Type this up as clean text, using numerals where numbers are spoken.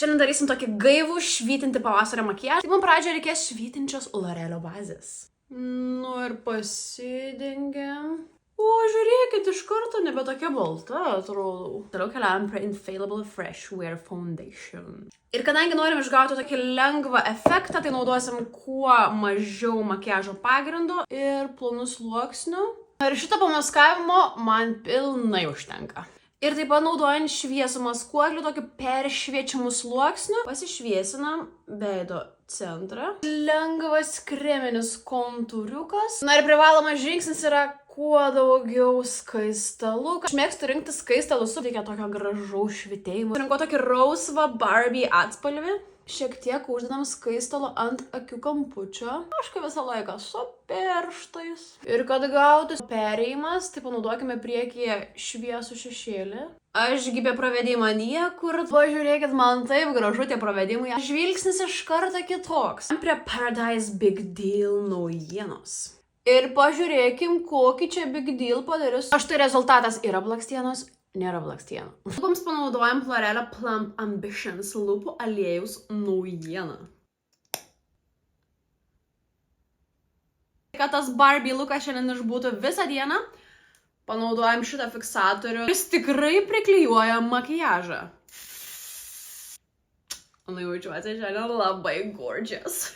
Šiandien darysim tokį gaivų, švytintį pavasario makiažą. Tai man pradžioje reikės švytinčios L'Orealio bazės. Nu ir pasidengiam. O, žiūrėkit, iš karto nebe tokia balta, atrodo. Toliau keliaujam prie Infallible Fresh Wear Foundation. Ir kadangi norim išgauti tokį lengvą efektą, tai naudosim kuo mažiau makiažo pagrindo ir plonų sluoksnių. Ir šito pamaskavimo man pilnai užtenka. Ir taip pat naudojant šviesų maskuoklį, tokį peršviečiamų sluoksnių, pasišviesinam veido centrą. Lengvas kreminis kontūriukas. Na ir privalomas žingsnis yra kuo daugiau skaistalų. Aš mėgstu rinkti skaistalus, reikia tokio gražaus švitėjimo. Rinkau tokį rausvą Barbie atspalvį. Šiek tiek uždedam skaistalo ant akių kampučio. Aš visą laiką su pirštais. Ir kad gautų perėjimas, tai panaudokime priekyje šviesų šešėlį. Ašgi be pravedimo niekur. Pažiūrėkit, man taip gražu tie pravedimai. Žvilgsnis iš karto kitoks. Prie Paradise Big Deal naujienos. Ir pažiūrėkim, kokį čia Big Deal padarys. Štai rezultatas yra blakstienos. Nėra blakstienų. Lūpoms panaudojam L'Orealio Plump Ambitions lūpų aliejaus naujieną. Kad tas Barbie lookas šiandien išbūtų visą dieną, panaudojam šitą fiksatorių. Jis tikrai priklijuoja makiažą. Na, jaučiuosi šiandien labai gorgeous.